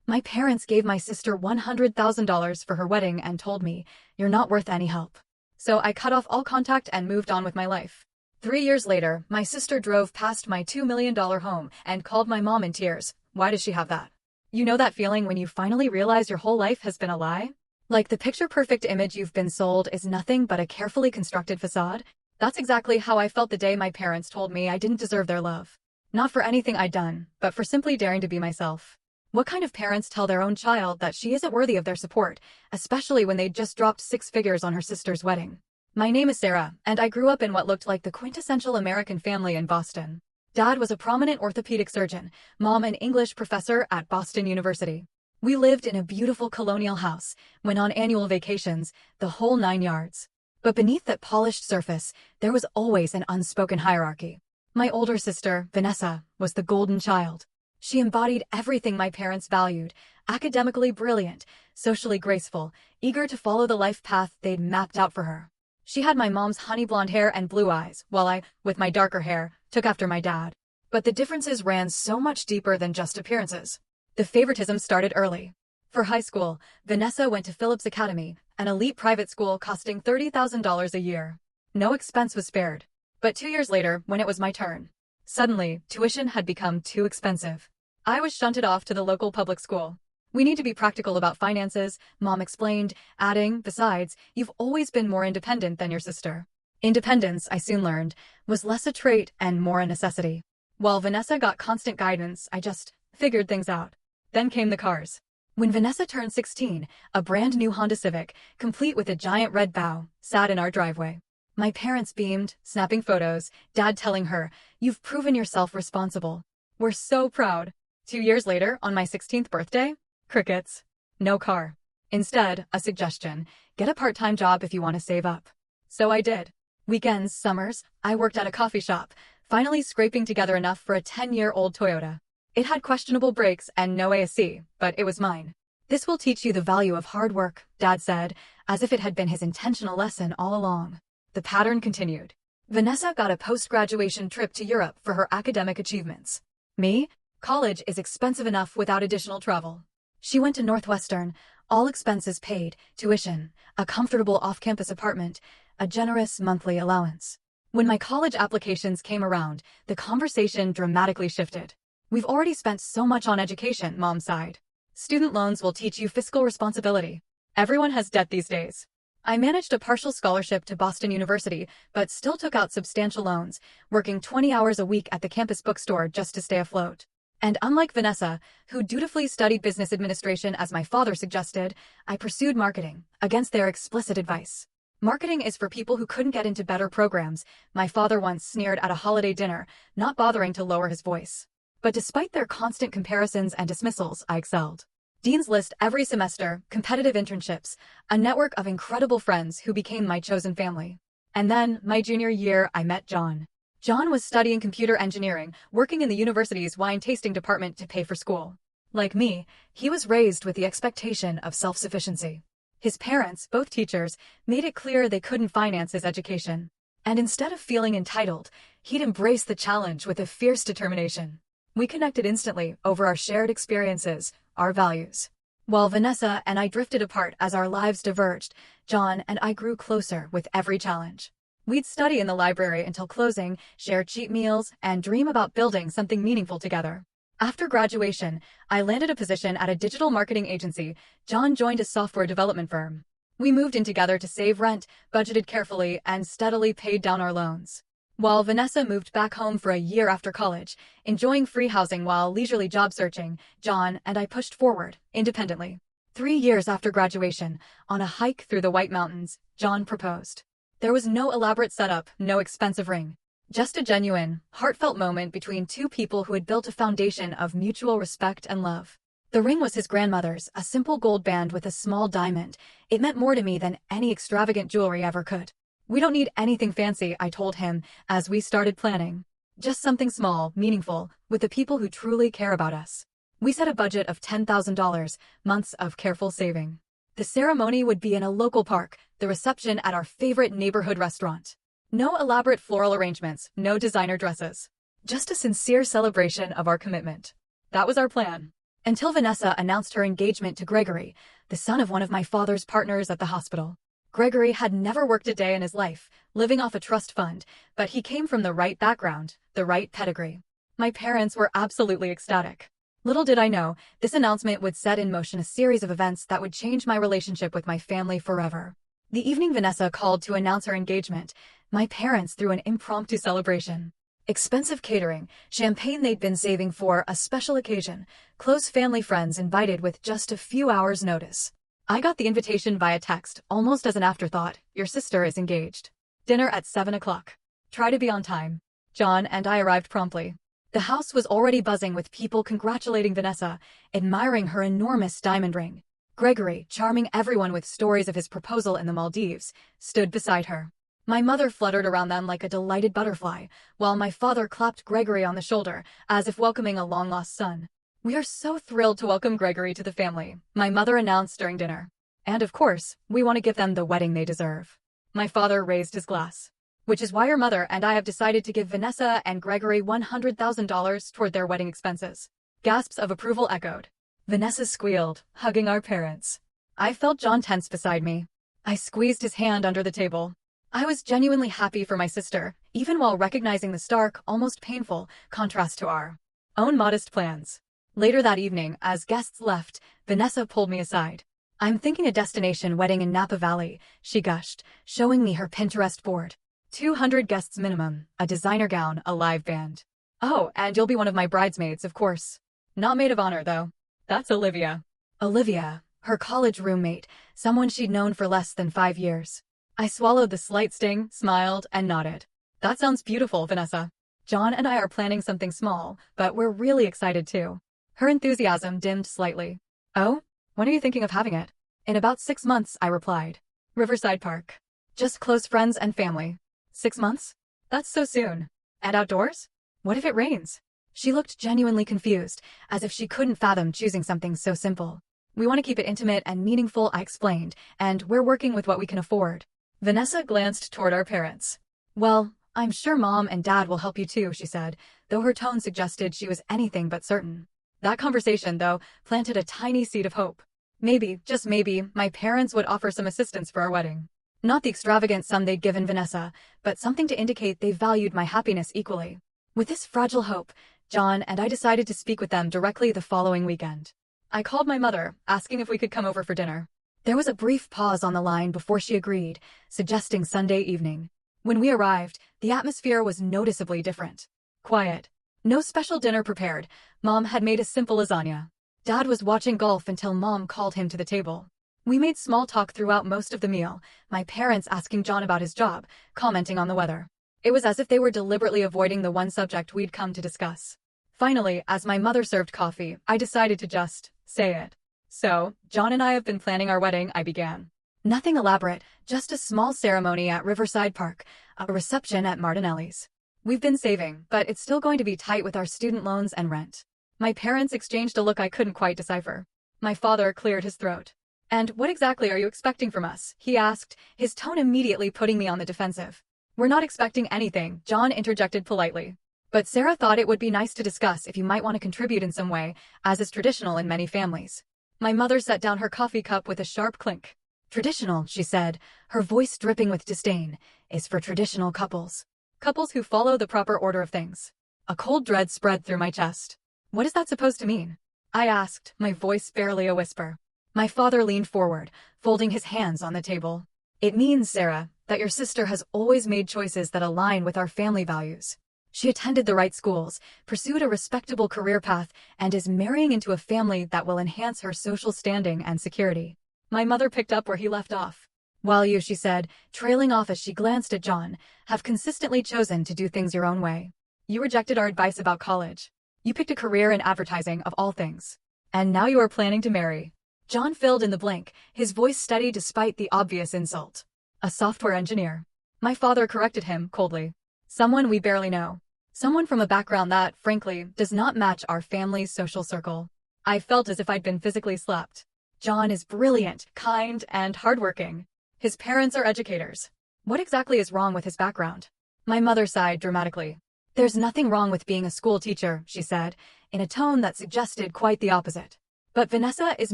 My parents gave my sister $100,000 for her wedding and told me, "You're not worth any help." So I cut off all contact and moved on with my life. 3 years later, my sister drove past my $2 million home and called my mom in tears. Why does she have that? You know that feeling when you finally realize your whole life has been a lie? Like the picture-perfect image you've been sold is nothing but a carefully constructed facade? That's exactly how I felt the day my parents told me I didn't deserve their love. Not for anything I'd done, but for simply daring to be myself. What kind of parents tell their own child that she isn't worthy of their support, especially when they'd just dropped 6 figures on her sister's wedding? My name is Sarah, and I grew up in what looked like the quintessential American family in Boston. Dad was a prominent orthopedic surgeon, Mom an English professor at Boston University. We lived in a beautiful colonial house, went on annual vacations, the whole 9 yards. But beneath that polished surface, there was always an unspoken hierarchy. My older sister, Vanessa, was the golden child. She embodied everything my parents valued: academically brilliant, socially graceful, eager to follow the life path they'd mapped out for her. She had my mom's honey blonde hair and blue eyes, while I, with my darker hair, took after my dad. But the differences ran so much deeper than just appearances. The favoritism started early. For high school, Vanessa went to Phillips Academy, an elite private school costing $30,000 a year. No expense was spared. But 2 years later, when it was my turn, suddenly, tuition had become too expensive. I was shunted off to the local public school. "We need to be practical about finances," Mom explained, adding, "Besides, you've always been more independent than your sister." Independence, I soon learned, was less a trait and more a necessity. While Vanessa got constant guidance, I just figured things out. Then came the cars. When Vanessa turned 16, a brand new Honda Civic, complete with a giant red bow, sat in our driveway. My parents beamed, snapping photos, Dad telling her, "You've proven yourself responsible. We're so proud." 2 years later, on my 16th birthday, crickets. No car. Instead, a suggestion: get a part-time job if you want to save up. So I did. Weekends, summers, I worked at a coffee shop, finally scraping together enough for a 10-year-old Toyota. It had questionable brakes and no AC, but it was mine. "This will teach you the value of hard work," Dad said, as if it had been his intentional lesson all along. The pattern continued. Vanessa got a post-graduation trip to Europe for her academic achievements. Me? College is expensive enough without additional travel. She went to Northwestern, all expenses paid, tuition, a comfortable off-campus apartment, a generous monthly allowance. When my college applications came around, the conversation dramatically shifted. "We've already spent so much on education," Mom sighed. "Student loans will teach you fiscal responsibility. Everyone has debt these days." I managed a partial scholarship to Boston University, but still took out substantial loans, working 20 hours a week at the campus bookstore just to stay afloat. And unlike Vanessa, who dutifully studied business administration as my father suggested, I pursued marketing, against their explicit advice. "Marketing is for people who couldn't get into better programs," my father once sneered at a holiday dinner, not bothering to lower his voice. But despite their constant comparisons and dismissals, I excelled. Dean's List every semester, competitive internships, a network of incredible friends who became my chosen family. And then, my junior year, I met John. John was studying computer engineering, working in the university's wine tasting department to pay for school. Like me, he was raised with the expectation of self-sufficiency. His parents, both teachers, made it clear they couldn't finance his education. And instead of feeling entitled, he'd embrace the challenge with a fierce determination. We connected instantly over our shared experiences, our values. While Vanessa and I drifted apart as our lives diverged, John and I grew closer with every challenge. We'd study in the library until closing, share cheap meals, and dream about building something meaningful together. After graduation, I landed a position at a digital marketing agency. John joined a software development firm. We moved in together to save rent, budgeted carefully, and steadily paid down our loans. While Vanessa moved back home for a year after college, enjoying free housing while leisurely job searching, John and I pushed forward, independently. 3 years after graduation, on a hike through the White Mountains, John proposed. There was no elaborate setup, no expensive ring. Just a genuine, heartfelt moment between two people who had built a foundation of mutual respect and love. The ring was his grandmother's, a simple gold band with a small diamond. It meant more to me than any extravagant jewelry ever could. "We don't need anything fancy," I told him, as we started planning. "Just something small, meaningful, with the people who truly care about us." We set a budget of $10,000, months of careful saving. The ceremony would be in a local park, the reception at our favorite neighborhood restaurant. No elaborate floral arrangements, no designer dresses. Just a sincere celebration of our commitment. That was our plan. until Vanessa announced her engagement to Gregory, the son of one of my father's partners at the hospital. Gregory had never worked a day in his life, living off a trust fund, but he came from the right background, the right pedigree. My parents were absolutely ecstatic. Little did I know, this announcement would set in motion a series of events that would change my relationship with my family forever. The evening Vanessa called to announce her engagement, my parents threw an impromptu celebration. Expensive catering, champagne they'd been saving for a special occasion, close family friends invited with just a few hours' notice. I got the invitation via text, almost as an afterthought. Your sister is engaged. Dinner at 7 o'clock. Try to be on time. John and I arrived promptly. The house was already buzzing with people congratulating Vanessa, admiring her enormous diamond ring. Gregory, charming everyone with stories of his proposal in the Maldives, stood beside her. My mother fluttered around them like a delighted butterfly, while my father clapped Gregory on the shoulder, as if welcoming a long-lost son. We are so thrilled to welcome Gregory to the family, my mother announced during dinner. And of course, we want to give them the wedding they deserve. My father raised his glass. Which is why your mother and I have decided to give Vanessa and Gregory $100,000 toward their wedding expenses. Gasps of approval echoed. Vanessa squealed, hugging our parents. I felt John tense beside me. I squeezed his hand under the table. I was genuinely happy for my sister, even while recognizing the stark, almost painful, contrast to our own modest plans. Later that evening, as guests left, Vanessa pulled me aside. I'm thinking a destination wedding in Napa Valley, she gushed, showing me her Pinterest board. 200 guests minimum, a designer gown, a live band. Oh, and you'll be one of my bridesmaids, of course. Not maid of honor, though. That's Olivia. Olivia, her college roommate, someone she'd known for less than 5 years. I swallowed the slight sting, smiled, and nodded. That sounds beautiful, Vanessa. John and I are planning something small, but we're really excited too. Her enthusiasm dimmed slightly. Oh? When are you thinking of having it? In about 6 months, I replied. Riverside Park. Just close friends and family. 6 months? That's so soon. And outdoors? What if it rains? She looked genuinely confused, as if she couldn't fathom choosing something so simple. We want to keep it intimate and meaningful, I explained, and we're working with what we can afford. Vanessa glanced toward our parents. Well, I'm sure Mom and Dad will help you too, she said, though her tone suggested she was anything but certain. That conversation, though, planted a tiny seed of hope. Maybe, just maybe, my parents would offer some assistance for our wedding. Not the extravagant sum they'd given Vanessa, but something to indicate they valued my happiness equally. With this fragile hope, John and I decided to speak with them directly the following weekend. I called my mother, asking if we could come over for dinner. There was a brief pause on the line before she agreed, suggesting Sunday evening. When we arrived, the atmosphere was noticeably different. Quiet. No special dinner prepared. Mom had made a simple lasagna. Dad was watching golf until Mom called him to the table. We made small talk throughout most of the meal, my parents asking John about his job, commenting on the weather. It was as if they were deliberately avoiding the one subject we'd come to discuss. Finally, as my mother served coffee, I decided to just say it. So, John and I have been planning our wedding, I began. Nothing elaborate, just a small ceremony at Riverside Park, a reception at Martinelli's. We've been saving, but it's still going to be tight with our student loans and rent. My parents exchanged a look I couldn't quite decipher. My father cleared his throat. And what exactly are you expecting from us? He asked, his tone immediately putting me on the defensive. We're not expecting anything, John interjected politely. But Sarah thought it would be nice to discuss if you might want to contribute in some way, as is traditional in many families. My mother set down her coffee cup with a sharp clink. Traditional, she said, her voice dripping with disdain, is for traditional couples. Couples who follow the proper order of things. A cold dread spread through my chest. What is that supposed to mean? I asked, my voice barely a whisper. My father leaned forward, folding his hands on the table. It means, Sarah, that your sister has always made choices that align with our family values. She attended the right schools, pursued a respectable career path, and is marrying into a family that will enhance her social standing and security. My mother picked up where he left off. While you, she said, trailing off as she glanced at John, have consistently chosen to do things your own way. You rejected our advice about college. You picked a career in advertising, of all things. And now you are planning to marry. John filled in the blank, his voice steady despite the obvious insult. A software engineer. My father corrected him coldly. Someone we barely know. Someone from a background that, frankly, does not match our family's social circle. I felt as if I'd been physically slapped. John is brilliant, kind, and hardworking. His parents are educators. What exactly is wrong with his background? My mother sighed dramatically. There's nothing wrong with being a school teacher, she said, in a tone that suggested quite the opposite. But Vanessa is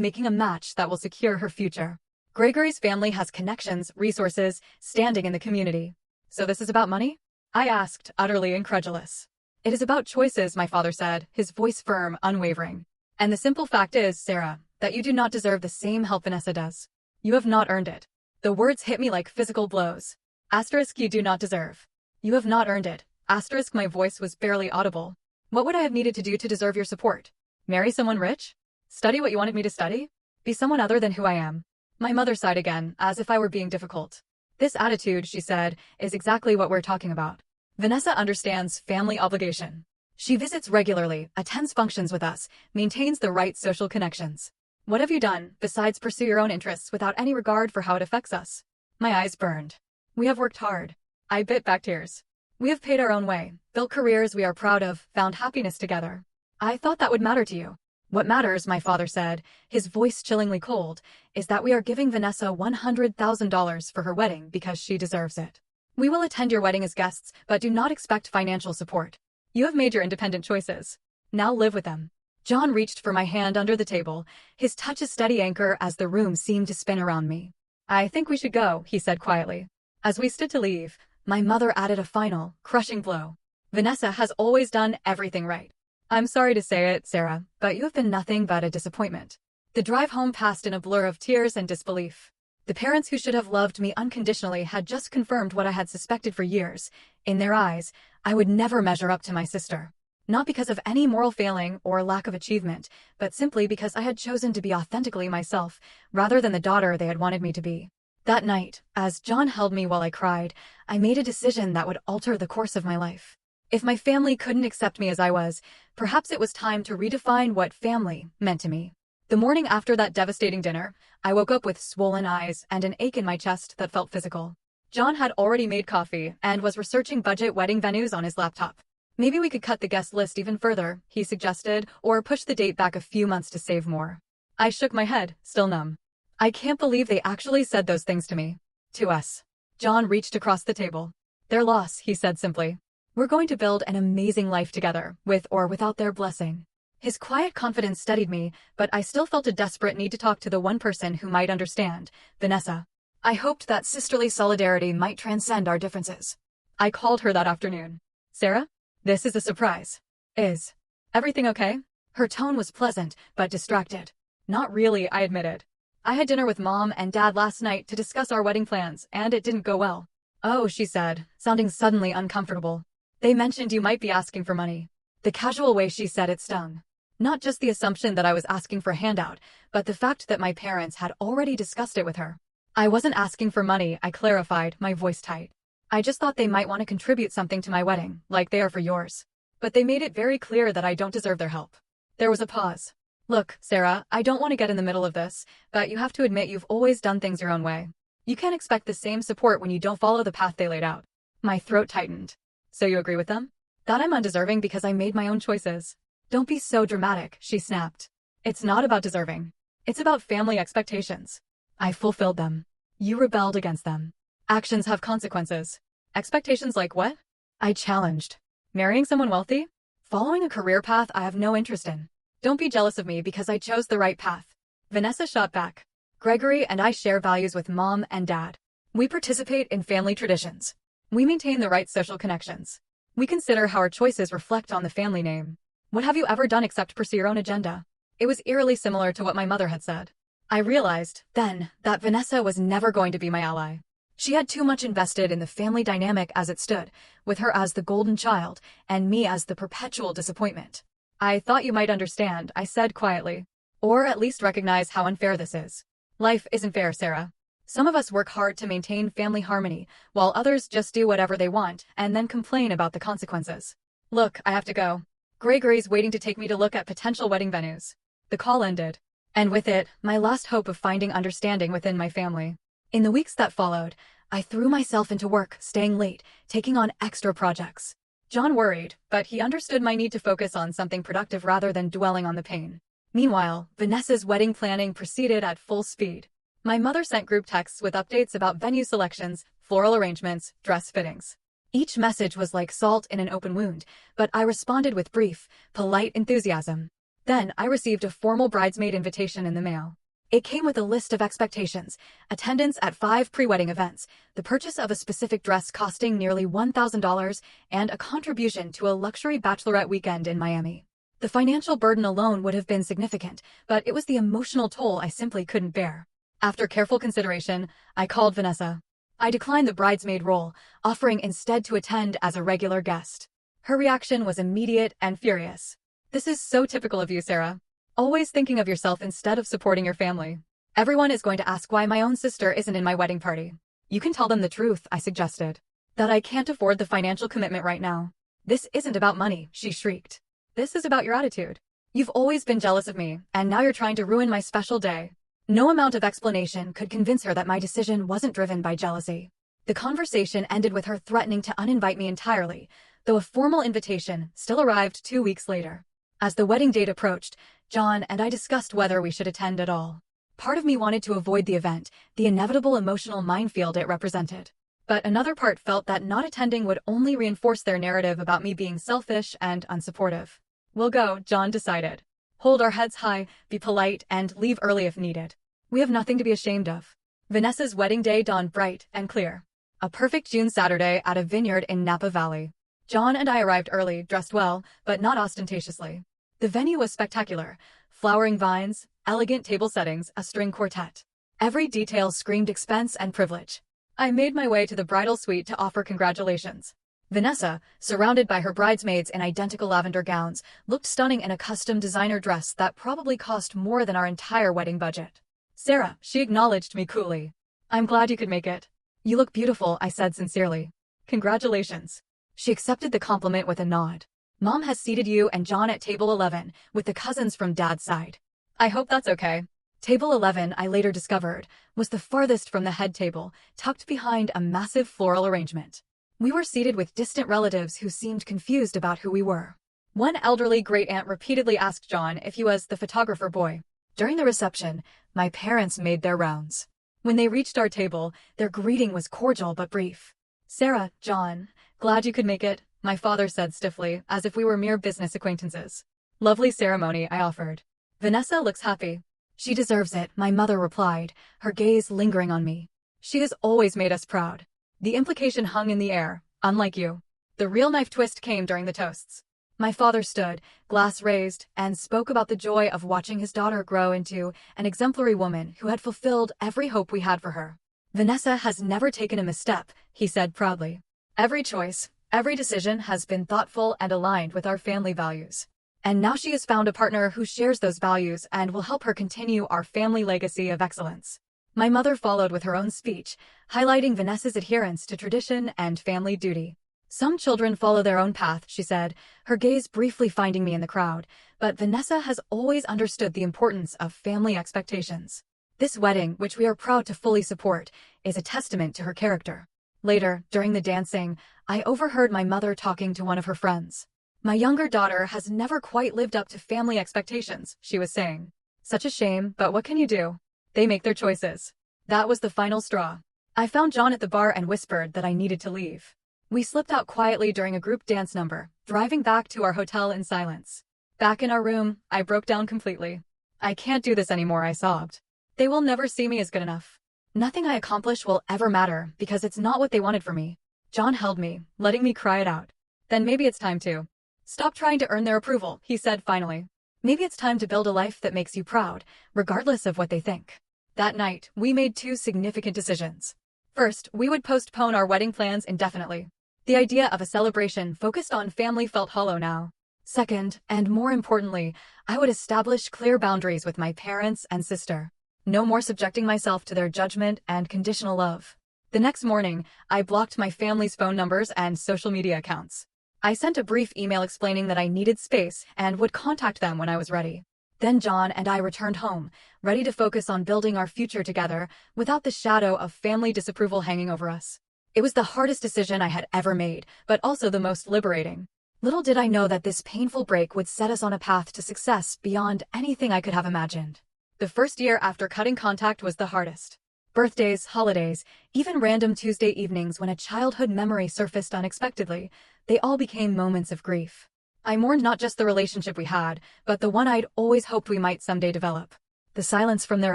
making a match that will secure her future. Gregory's family has connections, resources, standing in the community. So this is about money? I asked, utterly incredulous. It is about choices, my father said, his voice firm, unwavering. And the simple fact is, Sarah, that you do not deserve the same help Vanessa does. You have not earned it. The words hit me like physical blows. Asterisk, you do not deserve. You have not earned it. Asterisk, my voice was barely audible. What would I have needed to do to deserve your support? Marry someone rich? Study what you wanted me to study? Be someone other than who I am? My mother sighed again, as if I were being difficult. This attitude, she said, is exactly what we're talking about. Vanessa understands family obligation. She visits regularly, attends functions with us, maintains the right social connections. What have you done, besides pursue your own interests without any regard for how it affects us? My eyes burned. We have worked hard. I bit back tears. We have paid our own way, built careers we are proud of, found happiness together. I thought that would matter to you. What matters, my father said, his voice chillingly cold, is that we are giving Vanessa $100,000 for her wedding because she deserves it. We will attend your wedding as guests, but do not expect financial support. You have made your independent choices. Now live with them. John reached for my hand under the table, his touch a steady anchor as the room seemed to spin around me. I think we should go, he said quietly. As we stood to leave, my mother added a final, crushing blow. Vanessa has always done everything right. I'm sorry to say it, Sarah, but you have been nothing but a disappointment. The drive home passed in a blur of tears and disbelief. The parents who should have loved me unconditionally had just confirmed what I had suspected for years. In their eyes, I would never measure up to my sister. Not because of any moral failing or lack of achievement, but simply because I had chosen to be authentically myself, rather than the daughter they had wanted me to be. That night, as John held me while I cried, I made a decision that would alter the course of my life. If my family couldn't accept me as I was, perhaps it was time to redefine what family meant to me. The morning after that devastating dinner, I woke up with swollen eyes and an ache in my chest that felt physical. John had already made coffee and was researching budget wedding venues on his laptop. Maybe we could cut the guest list even further, he suggested, or push the date back a few months to save more. I shook my head, still numb. I can't believe they actually said those things to me. To us. John reached across the table. Their loss, he said simply. We're going to build an amazing life together, with or without their blessing. His quiet confidence steadied me, but I still felt a desperate need to talk to the one person who might understand, Vanessa. I hoped that sisterly solidarity might transcend our differences. I called her that afternoon. Sarah? This is a surprise. Is everything okay? Her tone was pleasant, but distracted. Not really, I admitted. I had dinner with Mom and Dad last night to discuss our wedding plans, and it didn't go well. Oh, she said, sounding suddenly uncomfortable. They mentioned you might be asking for money. The casual way she said it stung. Not just the assumption that I was asking for a handout, but the fact that my parents had already discussed it with her. I wasn't asking for money, I clarified, my voice tight. I just thought they might want to contribute something to my wedding, like they are for yours. But they made it very clear that I don't deserve their help. There was a pause. Look, Sarah, I don't want to get in the middle of this, but you have to admit you've always done things your own way. You can't expect the same support when you don't follow the path they laid out. My throat tightened. So you agree with them? That I'm undeserving because I made my own choices. Don't be so dramatic, she snapped. It's not about deserving. It's about family expectations. I fulfilled them. You rebelled against them. Actions have consequences. Expectations like what? I challenged. Marrying someone wealthy? Following a career path I have no interest in. Don't be jealous of me because I chose the right path. Vanessa shot back. Gregory and I share values with Mom and Dad. We participate in family traditions. We maintain the right social connections. We consider how our choices reflect on the family name. What have you ever done except pursue your own agenda? It was eerily similar to what my mother had said. I realized, then, that Vanessa was never going to be my ally. She had too much invested in the family dynamic as it stood, with her as the golden child, and me as the perpetual disappointment. I thought you might understand, I said quietly. Or at least recognize how unfair this is. Life isn't fair, Sarah. Some of us work hard to maintain family harmony, while others just do whatever they want and then complain about the consequences. Look, I have to go. Gregory's waiting to take me to look at potential wedding venues. The call ended. And with it, my last hope of finding understanding within my family. In the weeks that followed, I threw myself into work, staying late, taking on extra projects. John worried, but he understood my need to focus on something productive rather than dwelling on the pain. Meanwhile, Vanessa's wedding planning proceeded at full speed. My mother sent group texts with updates about venue selections, floral arrangements, dress fittings. Each message was like salt in an open wound, but I responded with brief, polite enthusiasm. Then I received a formal bridesmaid invitation in the mail. It came with a list of expectations: attendance at 5 pre-wedding events, the purchase of a specific dress costing nearly $1,000, and a contribution to a luxury bachelorette weekend in Miami. The financial burden alone would have been significant, but it was the emotional toll I simply couldn't bear. After careful consideration, I called Vanessa. I declined the bridesmaid role, offering instead to attend as a regular guest. Her reaction was immediate and furious. "This is so typical of you, Sarah. Always thinking of yourself instead of supporting your family. Everyone is going to ask why my own sister isn't in my wedding party." "You can tell them the truth," I suggested. "That I can't afford the financial commitment right now." "This isn't about money," she shrieked. "This is about your attitude. You've always been jealous of me, and now you're trying to ruin my special day." No amount of explanation could convince her that my decision wasn't driven by jealousy. The conversation ended with her threatening to uninvite me entirely, though a formal invitation still arrived 2 weeks later. As the wedding date approached, John and I discussed whether we should attend at all. Part of me wanted to avoid the event, the inevitable emotional minefield it represented. But another part felt that not attending would only reinforce their narrative about me being selfish and unsupportive. "We'll go," John decided. "Hold our heads high, be polite, and leave early if needed. We have nothing to be ashamed of." Vanessa's wedding day dawned bright and clear. A perfect June Saturday at a vineyard in Napa Valley. John and I arrived early, dressed well, but not ostentatiously. The venue was spectacular: flowering vines, elegant table settings, a string quartet. Every detail screamed expense and privilege. I made my way to the bridal suite to offer congratulations. Vanessa, surrounded by her bridesmaids in identical lavender gowns, looked stunning in a custom designer dress that probably cost more than our entire wedding budget. "Sarah," she acknowledged me coolly. "I'm glad you could make it." "You look beautiful," I said sincerely. "Congratulations." She accepted the compliment with a nod. "Mom has seated you and John at table 11, with the cousins from Dad's side." "I hope that's okay." Table 11, I later discovered, was the farthest from the head table, tucked behind a massive floral arrangement. We were seated with distant relatives who seemed confused about who we were. One elderly great-aunt repeatedly asked John if he was the photographer boy. During the reception, my parents made their rounds. When they reached our table, their greeting was cordial but brief. "Sarah, John, glad you could make it," my father said stiffly, as if we were mere business acquaintances. "Lovely ceremony," I offered. "Vanessa looks happy." "She deserves it," my mother replied, her gaze lingering on me. "She has always made us proud." The implication hung in the air: "Unlike you." The real knife twist came during the toasts. My father stood, glass raised, and spoke about the joy of watching his daughter grow into an exemplary woman who had fulfilled every hope we had for her. "Vanessa has never taken a misstep," he said proudly. "Every choice, every decision has been thoughtful and aligned with our family values. And now she has found a partner who shares those values and will help her continue our family legacy of excellence." My mother followed with her own speech, highlighting Vanessa's adherence to tradition and family duty. "Some children follow their own path," she said, her gaze briefly finding me in the crowd, "but Vanessa has always understood the importance of family expectations. This wedding, which we are proud to fully support, is a testament to her character." Later, during the dancing, I overheard my mother talking to one of her friends. "My younger daughter has never quite lived up to family expectations," she was saying. "Such a shame, but what can you do? They make their choices." That was the final straw. I found John at the bar and whispered that I needed to leave. We slipped out quietly during a group dance number, driving back to our hotel in silence. Back in our room, I broke down completely. "I can't do this anymore," I sobbed. "They will never see me as good enough. Nothing I accomplish will ever matter because it's not what they wanted for me." John held me, letting me cry it out. "Then maybe it's time to stop trying to earn their approval," he said finally. "Maybe it's time to build a life that makes you proud, regardless of what they think." That night, we made 2 significant decisions. First, we would postpone our wedding plans indefinitely. The idea of a celebration focused on family felt hollow now. Second, and more importantly, I would establish clear boundaries with my parents and sister. No more subjecting myself to their judgment and conditional love. The next morning, I blocked my family's phone numbers and social media accounts. I sent a brief email explaining that I needed space and would contact them when I was ready. Then John and I returned home, ready to focus on building our future together without the shadow of family disapproval hanging over us. It was the hardest decision I had ever made, but also the most liberating. Little did I know that this painful break would set us on a path to success beyond anything I could have imagined. The first year after cutting contact was the hardest. Birthdays, holidays, even random Tuesday evenings when a childhood memory surfaced unexpectedly, they all became moments of grief. I mourned not just the relationship we had, but the one I'd always hoped we might someday develop. The silence from their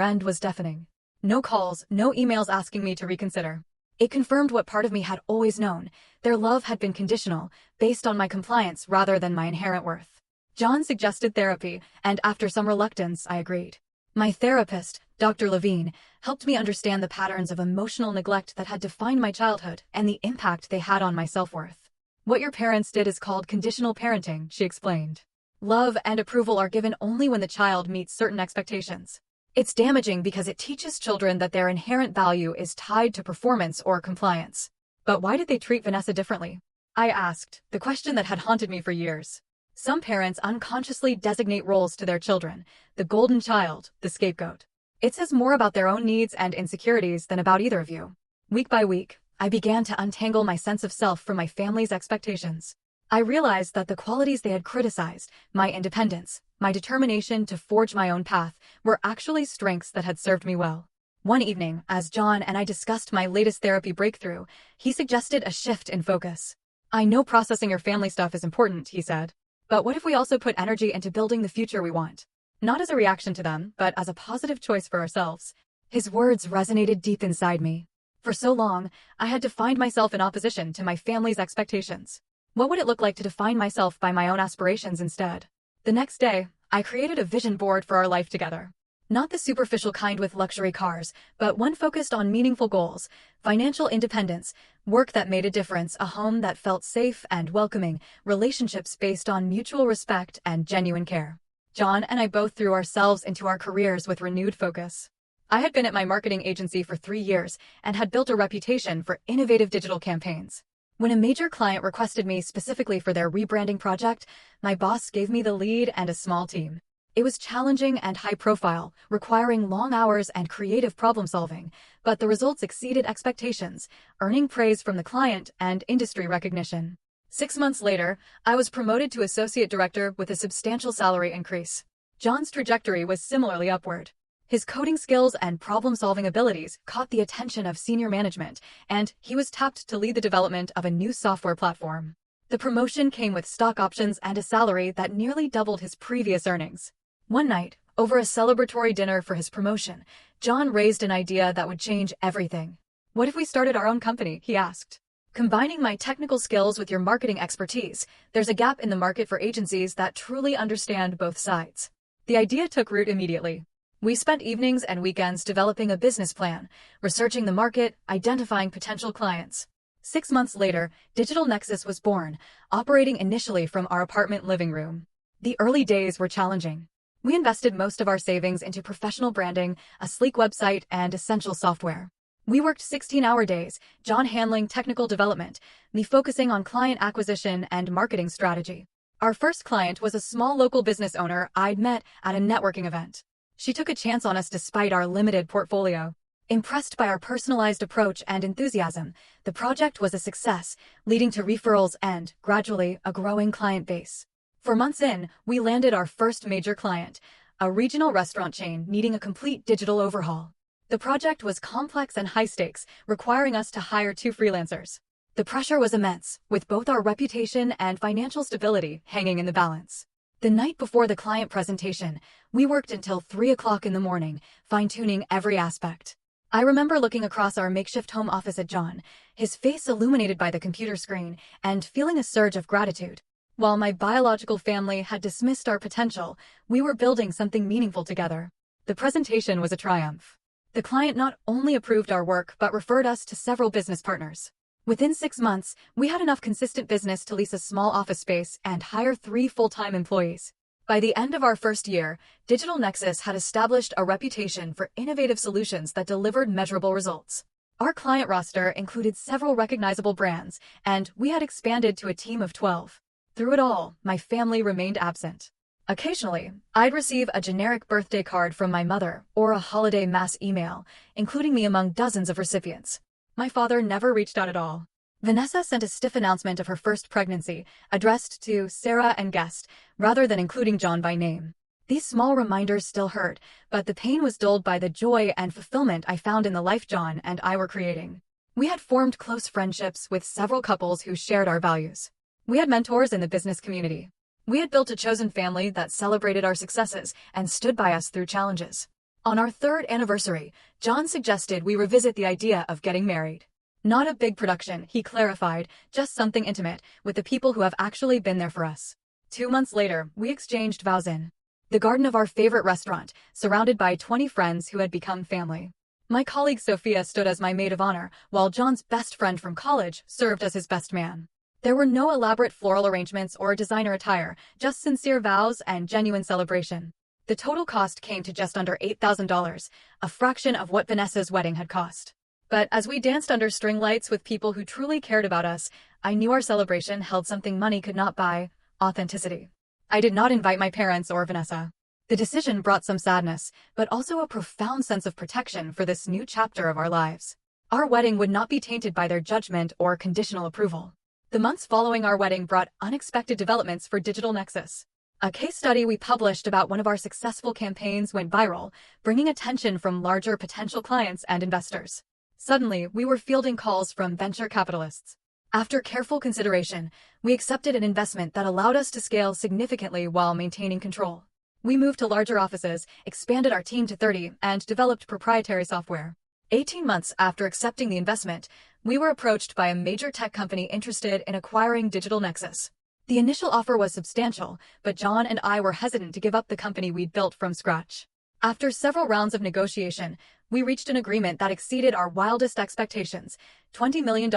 end was deafening. No calls, no emails asking me to reconsider. It confirmed what part of me had always known. Their love had been conditional, based on my compliance rather than my inherent worth. John suggested therapy, and after some reluctance, I agreed. My therapist, Dr. Levine, helped me understand the patterns of emotional neglect that had defined my childhood and the impact they had on my self-worth. What your parents did is called conditional parenting, she explained. Love and approval are given only when the child meets certain expectations. It's damaging because it teaches children that their inherent value is tied to performance or compliance. But why did they treat Vanessa differently? I asked, the question that had haunted me for years. Some parents unconsciously designate roles to their children, the golden child, the scapegoat. It says more about their own needs and insecurities than about either of you. Week by week, I began to untangle my sense of self from my family's expectations. I realized that the qualities they had criticized, my independence, my determination to forge my own path, were actually strengths that had served me well. One evening, as John and I discussed my latest therapy breakthrough, he suggested a shift in focus. I know processing your family stuff is important, he said. But what if we also put energy into building the future we want? Not as a reaction to them, but as a positive choice for ourselves. His words resonated deep inside me. For so long, I had defined myself in opposition to my family's expectations. What would it look like to define myself by my own aspirations instead? The next day, I created a vision board for our life together. Not the superficial kind with luxury cars, but one focused on meaningful goals, financial independence, work that made a difference, a home that felt safe and welcoming, relationships based on mutual respect and genuine care. John and I both threw ourselves into our careers with renewed focus. I had been at my marketing agency for 3 years and had built a reputation for innovative digital campaigns. When a major client requested me specifically for their rebranding project, my boss gave me the lead and a small team. It was challenging and high-profile, requiring long hours and creative problem-solving, but the results exceeded expectations, earning praise from the client and industry recognition. 6 months later, I was promoted to associate director with a substantial salary increase. John's trajectory was similarly upward. His coding skills and problem-solving abilities caught the attention of senior management, and he was tapped to lead the development of a new software platform. The promotion came with stock options and a salary that nearly doubled his previous earnings. One night, over a celebratory dinner for his promotion, John raised an idea that would change everything. What if we started our own company? He asked. Combining my technical skills with your marketing expertise, there's a gap in the market for agencies that truly understand both sides. The idea took root immediately. We spent evenings and weekends developing a business plan, researching the market, identifying potential clients. 6 months later, Digital Nexus was born, operating initially from our apartment living room. The early days were challenging. We invested most of our savings into professional branding, a sleek website, and essential software. We worked 16-hour days, John handling technical development, me focusing on client acquisition and marketing strategy. Our first client was a small local business owner I'd met at a networking event. She took a chance on us despite our limited portfolio. Impressed by our personalized approach and enthusiasm, the project was a success, leading to referrals and, gradually, a growing client base. 4 months in, we landed our first major client, a regional restaurant chain needing a complete digital overhaul. The project was complex and high stakes, requiring us to hire 2 freelancers. The pressure was immense, with both our reputation and financial stability hanging in the balance. The night before the client presentation, we worked until 3 o'clock in the morning, fine-tuning every aspect. I remember looking across our makeshift home office at John, his face illuminated by the computer screen, and feeling a surge of gratitude. While my biological family had dismissed our potential, we were building something meaningful together. The presentation was a triumph. The client not only approved our work but referred us to several business partners. Within 6 months, we had enough consistent business to lease a small office space and hire 3 full-time employees. By the end of our first year, Digital Nexus had established a reputation for innovative solutions that delivered measurable results. Our client roster included several recognizable brands, and we had expanded to a team of 12. Through it all, my family remained absent. Occasionally, I'd receive a generic birthday card from my mother or a holiday mass email, including me among dozens of recipients. My father never reached out at all. Vanessa sent a stiff announcement of her first pregnancy, addressed to Sarah and guest, rather than including John by name. These small reminders still hurt, but the pain was dulled by the joy and fulfillment I found in the life John and I were creating. We had formed close friendships with several couples who shared our values. We had mentors in the business community. We had built a chosen family that celebrated our successes and stood by us through challenges. On our third anniversary, John suggested we revisit the idea of getting married. Not a big production, he clarified, just something intimate with the people who have actually been there for us. 2 months later, we exchanged vows in the garden of our favorite restaurant, surrounded by 20 friends who had become family. My colleague Sophia stood as my maid of honor, while John's best friend from college served as his best man. There were no elaborate floral arrangements or designer attire, just sincere vows and genuine celebration. The total cost came to just under $8,000, a fraction of what Vanessa's wedding had cost. But as we danced under string lights with people who truly cared about us, I knew our celebration held something money could not buy: authenticity. I did not invite my parents or Vanessa. The decision brought some sadness, but also a profound sense of protection for this new chapter of our lives. Our wedding would not be tainted by their judgment or conditional approval. The months following our wedding brought unexpected developments for Digital Nexus. A case study we published about one of our successful campaigns went viral, bringing attention from larger potential clients and investors. Suddenly, we were fielding calls from venture capitalists. After careful consideration, we accepted an investment that allowed us to scale significantly while maintaining control. We moved to larger offices, expanded our team to 30, and developed proprietary software. 18 months after accepting the investment, we were approached by a major tech company interested in acquiring Digital Nexus. The initial offer was substantial, but John and I were hesitant to give up the company we'd built from scratch. After several rounds of negotiation, we reached an agreement that exceeded our wildest expectations: $20 million,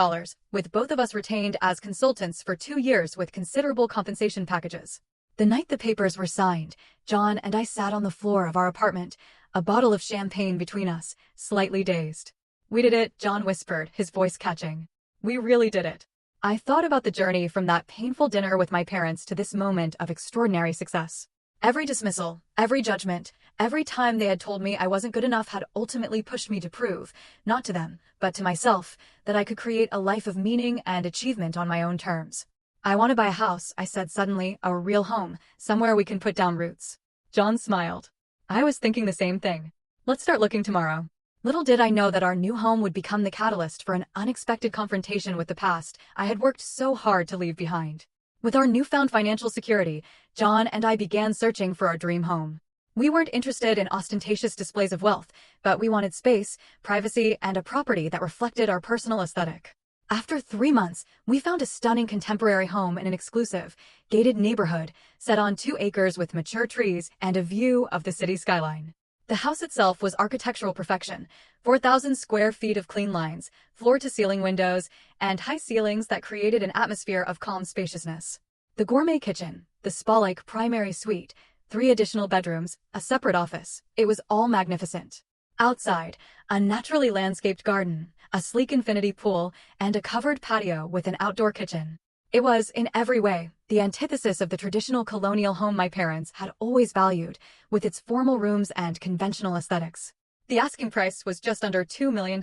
with both of us retained as consultants for 2 years with considerable compensation packages. The night the papers were signed, John and I sat on the floor of our apartment, a bottle of champagne between us, slightly dazed. "We did it," John whispered, his voice catching. "We really did it." I thought about the journey from that painful dinner with my parents to this moment of extraordinary success. Every dismissal, every judgment, every time they had told me I wasn't good enough had ultimately pushed me to prove, not to them, but to myself, that I could create a life of meaning and achievement on my own terms. "I want to buy a house," I said suddenly, "a real home, somewhere we can put down roots." John smiled. "I was thinking the same thing. Let's start looking tomorrow." Little did I know that our new home would become the catalyst for an unexpected confrontation with the past I had worked so hard to leave behind. With our newfound financial security, John and I began searching for our dream home. We weren't interested in ostentatious displays of wealth, but we wanted space, privacy, and a property that reflected our personal aesthetic. After 3 months, we found a stunning contemporary home in an exclusive, gated neighborhood set on 2 acres with mature trees and a view of the city skyline. The house itself was architectural perfection: 4,000 square feet of clean lines, floor-to-ceiling windows, and high ceilings that created an atmosphere of calm spaciousness. The gourmet kitchen, the spa-like primary suite, 3 additional bedrooms, a separate office, it was all magnificent. Outside, a naturally landscaped garden, a sleek infinity pool, and a covered patio with an outdoor kitchen. It was, in every way, the antithesis of the traditional colonial home my parents had always valued, with its formal rooms and conventional aesthetics. The asking price was just under $2 million,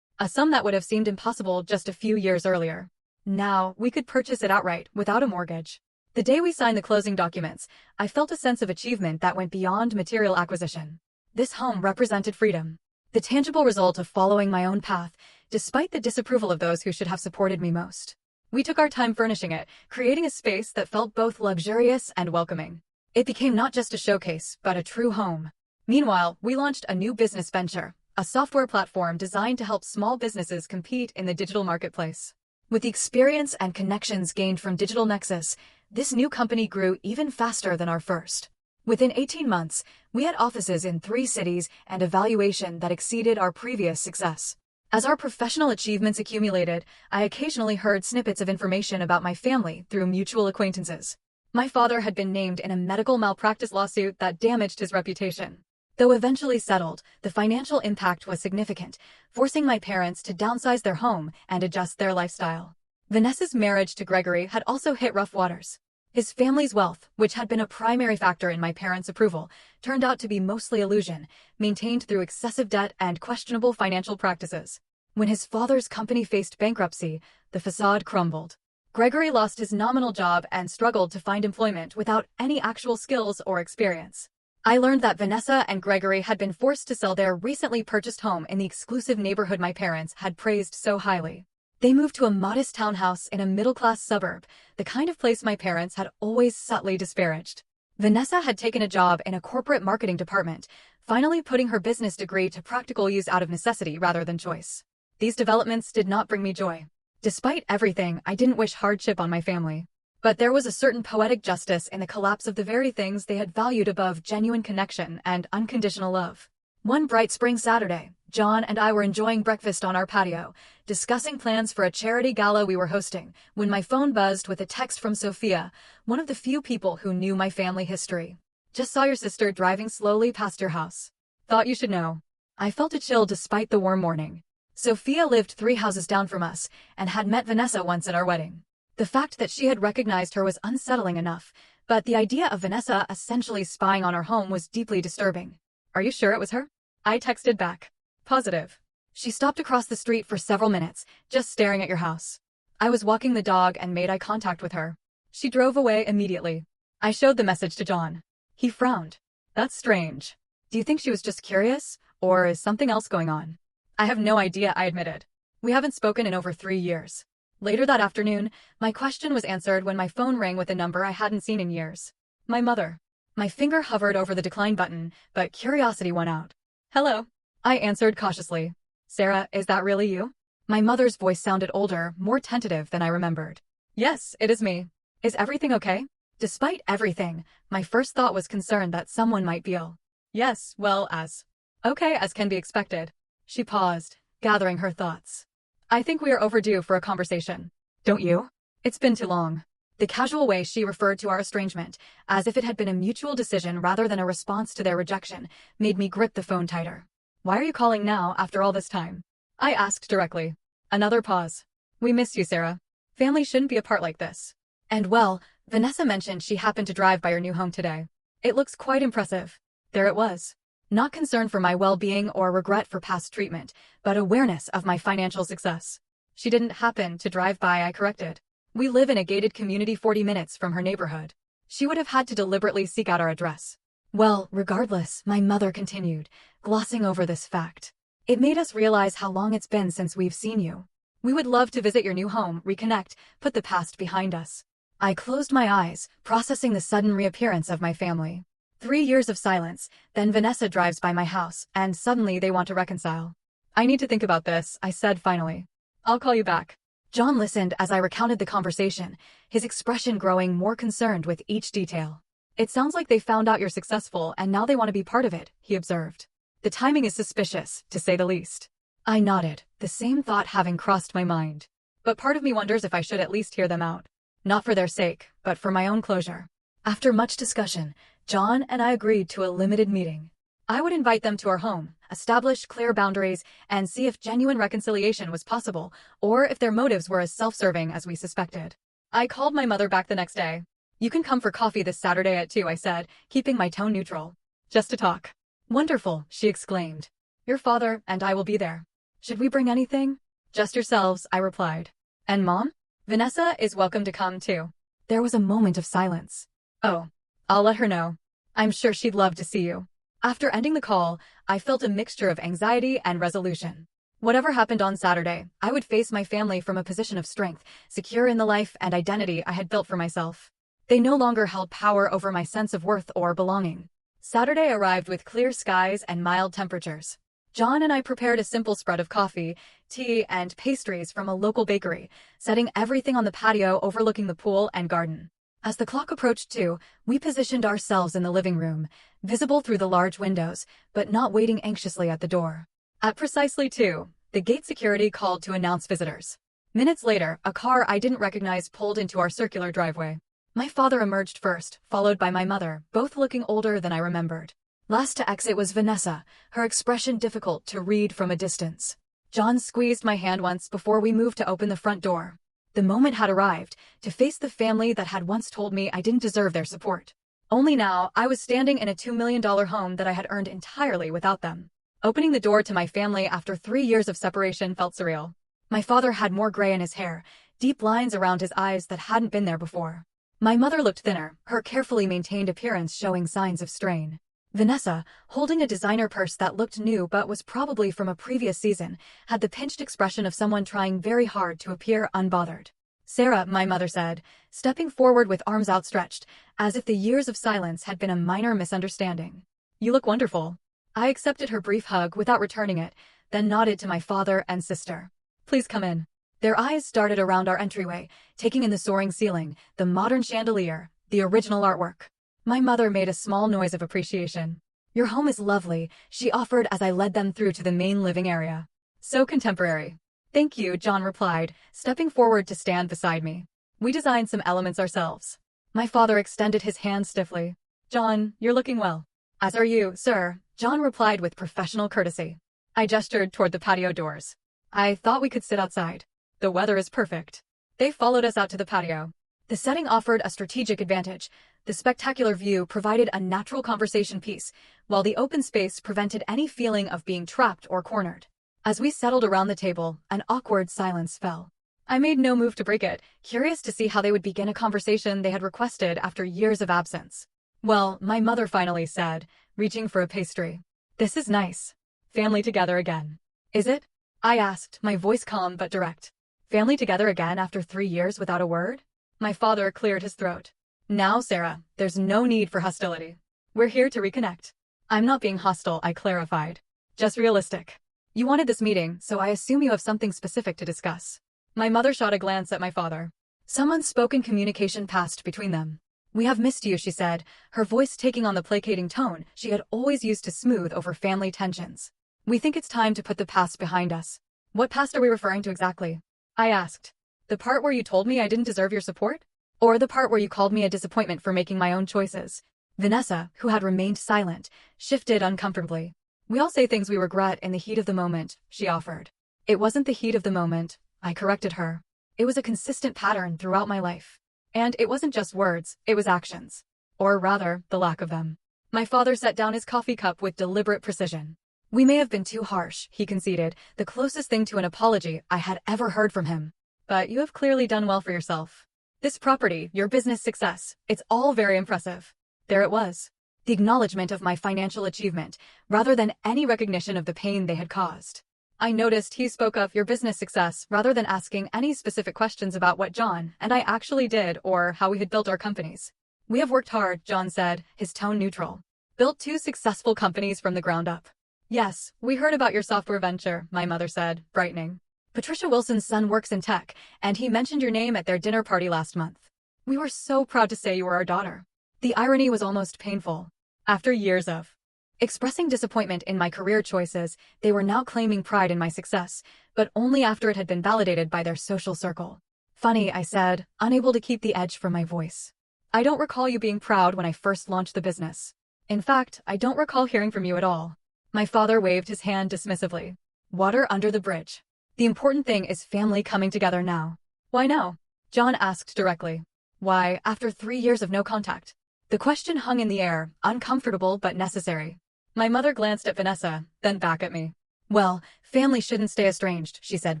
a sum that would have seemed impossible just a few years earlier. Now, we could purchase it outright, without a mortgage. The day we signed the closing documents, I felt a sense of achievement that went beyond material acquisition. This home represented freedom, the tangible result of following my own path, despite the disapproval of those who should have supported me most. We took our time furnishing it, creating a space that felt both luxurious and welcoming. It became not just a showcase, but a true home. Meanwhile, we launched a new business venture, a software platform designed to help small businesses compete in the digital marketplace. With the experience and connections gained from Digital Nexus, this new company grew even faster than our first. Within 18 months, we had offices in 3 cities and a valuation that exceeded our previous success. As our professional achievements accumulated, I occasionally heard snippets of information about my family through mutual acquaintances. My father had been named in a medical malpractice lawsuit that damaged his reputation. Though eventually settled, the financial impact was significant, forcing my parents to downsize their home and adjust their lifestyle. Vanessa's marriage to Gregory had also hit rough waters. His family's wealth, which had been a primary factor in my parents' approval, turned out to be mostly illusion, maintained through excessive debt and questionable financial practices. When his father's company faced bankruptcy, the facade crumbled. Gregory lost his nominal job and struggled to find employment without any actual skills or experience. I learned that Vanessa and Gregory had been forced to sell their recently purchased home in the exclusive neighborhood my parents had praised so highly. They moved to a modest townhouse in a middle-class suburb, the kind of place my parents had always subtly disparaged. Vanessa had taken a job in a corporate marketing department, finally putting her business degree to practical use out of necessity rather than choice. These developments did not bring me joy. Despite everything, I didn't wish hardship on my family. But there was a certain poetic justice in the collapse of the very things they had valued above genuine connection and unconditional love. One bright spring Saturday, John and I were enjoying breakfast on our patio, discussing plans for a charity gala we were hosting, when my phone buzzed with a text from Sophia, one of the few people who knew my family history. "Just saw your sister driving slowly past your house. Thought you should know." I felt a chill despite the warm morning. Sophia lived 3 houses down from us and had met Vanessa once at our wedding. The fact that she had recognized her was unsettling enough, but the idea of Vanessa essentially spying on our home was deeply disturbing. "Are you sure it was her?" I texted back. "Positive. She stopped across the street for several minutes, just staring at your house. I was walking the dog and made eye contact with her. She drove away immediately." I showed the message to John. He frowned. "That's strange. Do you think she was just curious, or is something else going on?" "I have no idea," I admitted. "We haven't spoken in over 3 years." Later that afternoon, my question was answered when my phone rang with a number I hadn't seen in years. My mother. My finger hovered over the decline button, but curiosity won out. "Hello." I answered cautiously. "Sarah, is that really you?" My mother's voice sounded older, more tentative than I remembered. "Yes, it is me. Is everything okay?" Despite everything, my first thought was concern that someone might be ill. "Yes, well, as okay as can be expected." She paused, gathering her thoughts. "I think we are overdue for a conversation. Don't you? It's been too long." The casual way she referred to our estrangement, as if it had been a mutual decision rather than a response to their rejection, made me grip the phone tighter. "Why are you calling now after all this time?" I asked directly. Another pause. "We miss you, Sarah. Family shouldn't be apart like this. And well, Vanessa mentioned she happened to drive by your new home today. It looks quite impressive." There it was. Not concern for my well-being or regret for past treatment, but awareness of my financial success. "She didn't happen to drive by," I corrected. "We live in a gated community 40 minutes from her neighborhood. She would have had to deliberately seek out our address." "Well, regardless," my mother continued, glossing over this fact. "It made us realize how long it's been since we've seen you. We would love to visit your new home, reconnect, put the past behind us." I closed my eyes, processing the sudden reappearance of my family. 3 years of silence, then Vanessa drives by my house, and suddenly they want to reconcile. "I need to think about this," I said finally. "I'll call you back." John listened as I recounted the conversation, his expression growing more concerned with each detail. "It sounds like they found out you're successful and now they want to be part of it," he observed. "The timing is suspicious, to say the least." I nodded, the same thought having crossed my mind. But part of me wonders if I should at least hear them out. Not for their sake, but for my own closure. After much discussion, John and I agreed to a limited meeting. I would invite them to our home, establish clear boundaries, and see if genuine reconciliation was possible, or if their motives were as self-serving as we suspected. I called my mother back the next day. "You can come for coffee this Saturday at 2, I said, keeping my tone neutral. "Just to talk." "Wonderful," she exclaimed. "Your father and I will be there." "Should we bring anything?" "Just yourselves," I replied. "And Mom?" "Vanessa is welcome to come too." There was a moment of silence. "Oh, I'll let her know. I'm sure she'd love to see you." After ending the call, I felt a mixture of anxiety and resolution. Whatever happened on Saturday, I would face my family from a position of strength, secure in the life and identity I had built for myself. They no longer held power over my sense of worth or belonging. Saturday arrived with clear skies and mild temperatures. John and I prepared a simple spread of coffee, tea, and pastries from a local bakery, setting everything on the patio overlooking the pool and garden. As the clock approached 2, we positioned ourselves in the living room, visible through the large windows, but not waiting anxiously at the door. At precisely 2, the gate security called to announce visitors. Minutes later, a car I didn't recognize pulled into our circular driveway. My father emerged first, followed by my mother, both looking older than I remembered. Last to exit was Vanessa, her expression difficult to read from a distance. John squeezed my hand once before we moved to open the front door. The moment had arrived, to face the family that had once told me I didn't deserve their support. Only now, I was standing in a $2 million home that I had earned entirely without them. Opening the door to my family after 3 years of separation felt surreal. My father had more gray in his hair, deep lines around his eyes that hadn't been there before. My mother looked thinner, her carefully maintained appearance showing signs of strain. Vanessa, holding a designer purse that looked new but was probably from a previous season, had the pinched expression of someone trying very hard to appear unbothered. Sarah, my mother said, stepping forward with arms outstretched, as if the years of silence had been a minor misunderstanding. You look wonderful. I accepted her brief hug without returning it, then nodded to my father and sister. Please come in. Their eyes darted around our entryway, taking in the soaring ceiling, the modern chandelier, the original artwork. My mother made a small noise of appreciation. Your home is lovely, she offered as I led them through to the main living area. So contemporary. Thank you, John replied, stepping forward to stand beside me. We designed some elements ourselves. My father extended his hand stiffly. John, you're looking well. As are you, sir, John replied with professional courtesy. I gestured toward the patio doors. I thought we could sit outside. The weather is perfect. They followed us out to the patio. The setting offered a strategic advantage. The spectacular view provided a natural conversation piece, while the open space prevented any feeling of being trapped or cornered. As we settled around the table, an awkward silence fell. I made no move to break it, curious to see how they would begin a conversation they had requested after years of absence. Well, my mother finally said, reaching for a pastry. This is nice. Family together again. Is it? I asked, my voice calm but direct. Family together again after 3 years without a word? My father cleared his throat. Now, Sarah, there's no need for hostility. We're here to reconnect. I'm not being hostile, I clarified. Just realistic. You wanted this meeting, so I assume you have something specific to discuss. My mother shot a glance at my father. Some unspoken communication passed between them. We have missed you, she said, her voice taking on the placating tone she had always used to smooth over family tensions. We think it's time to put the past behind us. What past are we referring to exactly? I asked. The part where you told me I didn't deserve your support? Or the part where you called me a disappointment for making my own choices? Vanessa, who had remained silent, shifted uncomfortably. We all say things we regret in the heat of the moment, she offered. It wasn't the heat of the moment, I corrected her. It was a consistent pattern throughout my life. And it wasn't just words, it was actions. Or rather, the lack of them. My father set down his coffee cup with deliberate precision. We may have been too harsh, he conceded, the closest thing to an apology I had ever heard from him. But you have clearly done well for yourself. This property, your business success, it's all very impressive. There it was. The acknowledgement of my financial achievement, rather than any recognition of the pain they had caused. I noticed he spoke of your business success rather than asking any specific questions about what John and I actually did or how we had built our companies. We have worked hard, John said, his tone neutral. Built 2 successful companies from the ground up. Yes, we heard about your software venture, my mother said, brightening. Patricia Wilson's son works in tech, and he mentioned your name at their dinner party last month. We were so proud to say you were our daughter. The irony was almost painful. After years of expressing disappointment in my career choices, they were now claiming pride in my success, but only after it had been validated by their social circle. Funny, I said, unable to keep the edge from my voice. I don't recall you being proud when I first launched the business. In fact, I don't recall hearing from you at all. My father waved his hand dismissively. Water under the bridge. The important thing is family coming together now. Why now? John asked directly. Why, after 3 years of no contact? The question hung in the air, uncomfortable but necessary. My mother glanced at Vanessa, then back at me. Well, family shouldn't stay estranged, she said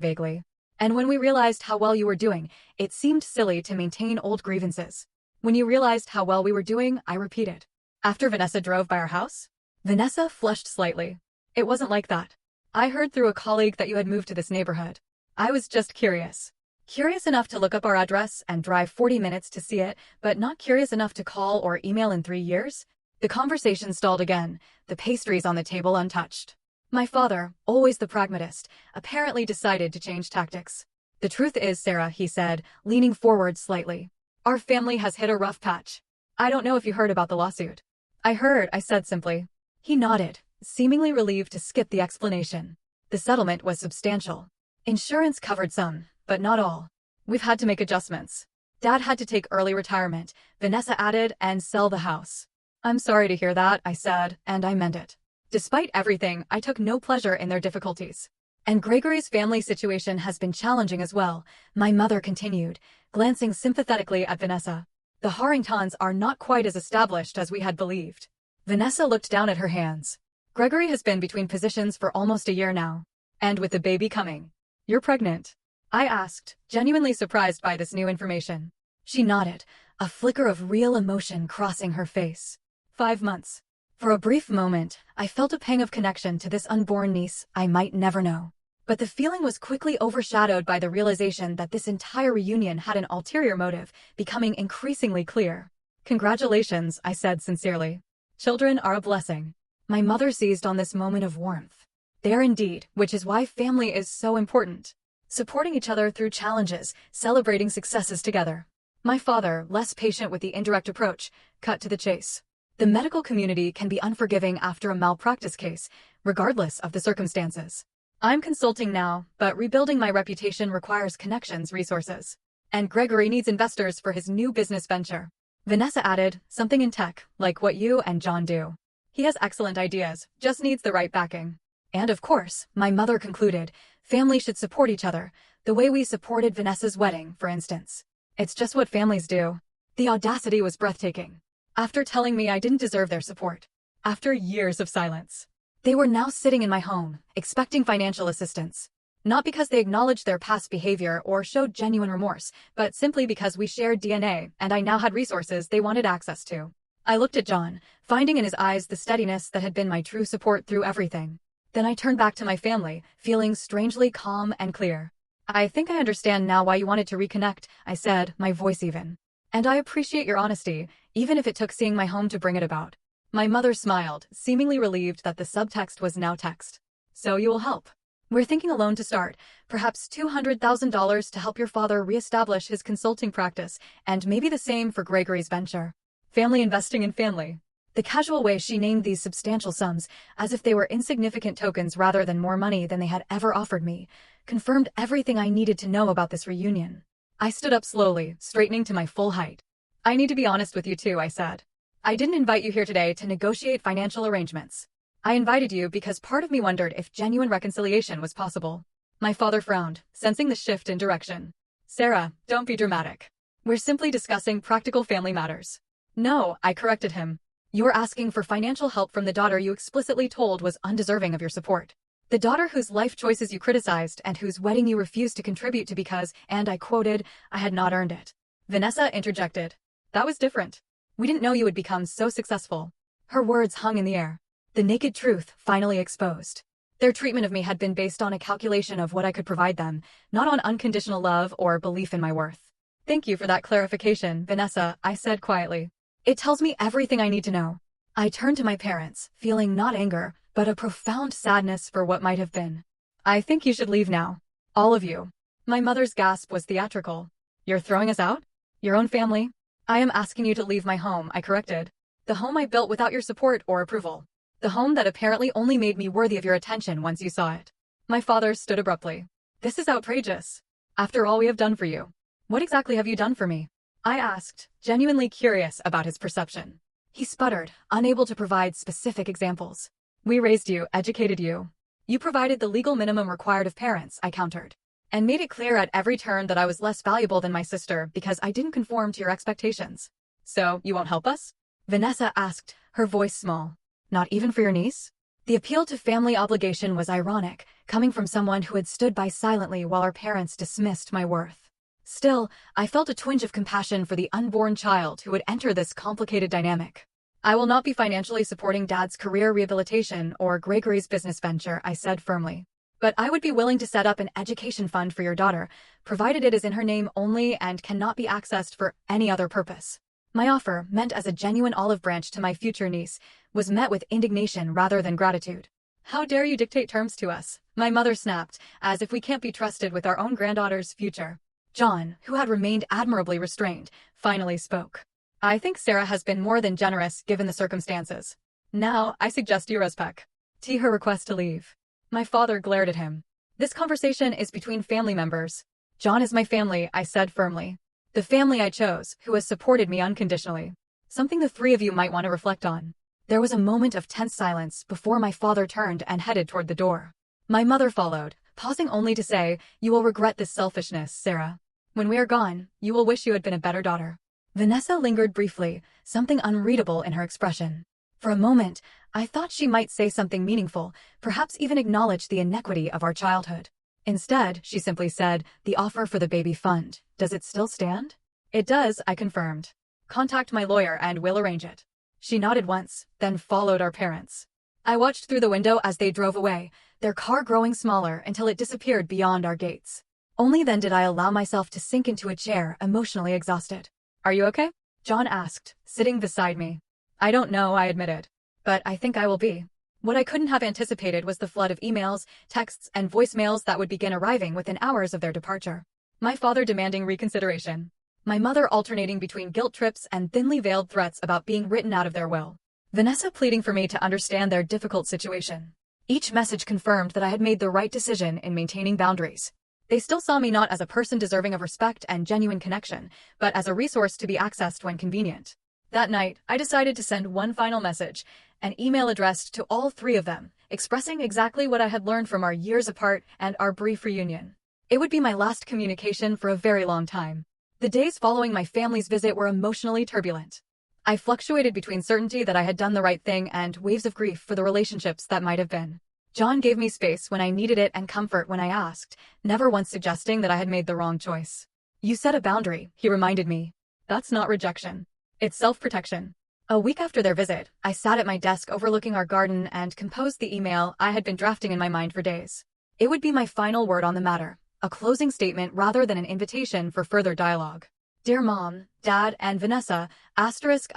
vaguely. And when we realized how well you were doing, it seemed silly to maintain old grievances. When you realized how well we were doing, I repeated. After Vanessa drove by our house? Vanessa flushed slightly. It wasn't like that. I heard through a colleague that you had moved to this neighborhood. I was just curious. Curious enough to look up our address and drive 40 minutes to see it, but not curious enough to call or email in 3 years? The conversation stalled again, the pastries on the table untouched. My father, always the pragmatist, apparently decided to change tactics. The truth is, Sarah, he said, leaning forward slightly. Our family has hit a rough patch. I don't know if you heard about the lawsuit. I heard, I said simply. He nodded, seemingly relieved to skip the explanation. The settlement was substantial. Insurance covered some, but not all. We've had to make adjustments. Dad had to take early retirement, Vanessa added, and sell the house. I'm sorry to hear that, I said, and I meant it. Despite everything, I took no pleasure in their difficulties. And Gregory's family situation has been challenging as well, my mother continued, glancing sympathetically at Vanessa. The Harringtons are not quite as established as we had believed. Vanessa looked down at her hands. Gregory has been between positions for almost a year now. And with the baby coming. You're pregnant? I asked, genuinely surprised by this new information. She nodded, a flicker of real emotion crossing her face. 5 months. For a brief moment, I felt a pang of connection to this unborn niece I might never know. But the feeling was quickly overshadowed by the realization that this entire reunion had an ulterior motive, becoming increasingly clear. Congratulations, I said sincerely. Children are a blessing. My mother seized on this moment of warmth. They are indeed, which is why family is so important. Supporting each other through challenges, celebrating successes together. My father, less patient with the indirect approach, cut to the chase. The medical community can be unforgiving after a malpractice case, regardless of the circumstances. I'm consulting now, but rebuilding my reputation requires connections, resources. And Gregory needs investors for his new business venture. Vanessa added, something in tech, like what you and John do. He has excellent ideas, just needs the right backing. And of course, my mother concluded, family should support each other, the way we supported Vanessa's wedding, for instance. It's just what families do. The audacity was breathtaking. After telling me I didn't deserve their support. After years of silence. They were now sitting in my home, expecting financial assistance. Not because they acknowledged their past behavior or showed genuine remorse, but simply because we shared DNA and I now had resources they wanted access to. I looked at John, finding in his eyes the steadiness that had been my true support through everything. Then I turned back to my family, feeling strangely calm and clear. I think I understand now why you wanted to reconnect, I said, my voice even. And I appreciate your honesty, even if it took seeing my home to bring it about. My mother smiled, seemingly relieved that the subtext was now text. So you will help. We're thinking a loan to start, perhaps $200,000 to help your father reestablish his consulting practice, and maybe the same for Gregory's venture. Family investing in family. The casual way she named these substantial sums, as if they were insignificant tokens rather than more money than they had ever offered me, confirmed everything I needed to know about this reunion. I stood up slowly, straightening to my full height. I need to be honest with you too, I said. I didn't invite you here today to negotiate financial arrangements. I invited you because part of me wondered if genuine reconciliation was possible. My father frowned, sensing the shift in direction. Sarah, don't be dramatic. We're simply discussing practical family matters. No, I corrected him. You were asking for financial help from the daughter you explicitly told was undeserving of your support. The daughter whose life choices you criticized and whose wedding you refused to contribute to because, and I quoted, I had not earned it. Vanessa interjected. That was different. We didn't know you would become so successful. Her words hung in the air. The naked truth finally exposed. Their treatment of me had been based on a calculation of what I could provide them, not on unconditional love or belief in my worth. Thank you for that clarification, Vanessa, I said quietly. It tells me everything I need to know. I turned to my parents, feeling not anger, but a profound sadness for what might have been. I think you should leave now. All of you. My mother's gasp was theatrical. You're throwing us out? Your own family? I am asking you to leave my home, I corrected. The home I built without your support or approval. The home that apparently only made me worthy of your attention once you saw it. My father stood abruptly. This is outrageous. After all we have done for you. What exactly have you done for me? I asked, genuinely curious about his perception. He sputtered, unable to provide specific examples. We raised you, educated you. You provided the legal minimum required of parents, I countered. And made it clear at every turn that I was less valuable than my sister because I didn't conform to your expectations. So, you won't help us? Vanessa asked, her voice small. Not even for your niece? The appeal to family obligation was ironic, coming from someone who had stood by silently while our parents dismissed my worth. Still, I felt a twinge of compassion for the unborn child who would enter this complicated dynamic. I will not be financially supporting Dad's career rehabilitation or Gregory's business venture, I said firmly. But I would be willing to set up an education fund for your daughter, provided it is in her name only and cannot be accessed for any other purpose. My offer, meant as a genuine olive branch to my future niece, was met with indignation rather than gratitude. How dare you dictate terms to us? My mother snapped, as if we can't be trusted with our own granddaughter's future. John, who had remained admirably restrained, finally spoke. I think Sarah has been more than generous given the circumstances. Now, I suggest you respect her request to leave. My father glared at him. This conversation is between family members. John is my family, I said firmly. The family I chose, who has supported me unconditionally. Something the three of you might want to reflect on. There was a moment of tense silence before my father turned and headed toward the door. My mother followed, pausing only to say, You will regret this selfishness, Sarah. When we are gone, you will wish you had been a better daughter. Vanessa lingered briefly, something unreadable in her expression. For a moment, I thought she might say something meaningful, perhaps even acknowledge the inequity of our childhood. Instead, she simply said, The offer for the baby fund, does it still stand? It does, I confirmed. Contact my lawyer and we'll arrange it. She nodded once, then followed our parents. I watched through the window as they drove away, their car growing smaller until it disappeared beyond our gates. Only then did I allow myself to sink into a chair, emotionally exhausted. "Are you okay?" John asked, sitting beside me. "I don't know," I admitted. "But I think I will be." What I couldn't have anticipated was the flood of emails, texts, and voicemails that would begin arriving within hours of their departure. My father demanding reconsideration. My mother alternating between guilt trips and thinly veiled threats about being written out of their will. Vanessa pleading for me to understand their difficult situation. Each message confirmed that I had made the right decision in maintaining boundaries. They still saw me not as a person deserving of respect and genuine connection, but as a resource to be accessed when convenient. That night, I decided to send one final message, an email addressed to all three of them, expressing exactly what I had learned from our years apart and our brief reunion. It would be my last communication for a very long time. The days following my family's visit were emotionally turbulent. I fluctuated between certainty that I had done the right thing and waves of grief for the relationships that might have been. John gave me space when I needed it and comfort when I asked, never once suggesting that I had made the wrong choice. "You set a boundary," he reminded me. "That's not rejection. It's self-protection." A week after their visit, I sat at my desk overlooking our garden and composed the email I had been drafting in my mind for days. It would be my final word on the matter, a closing statement rather than an invitation for further dialogue. "Dear Mom, Dad, and Vanessa, I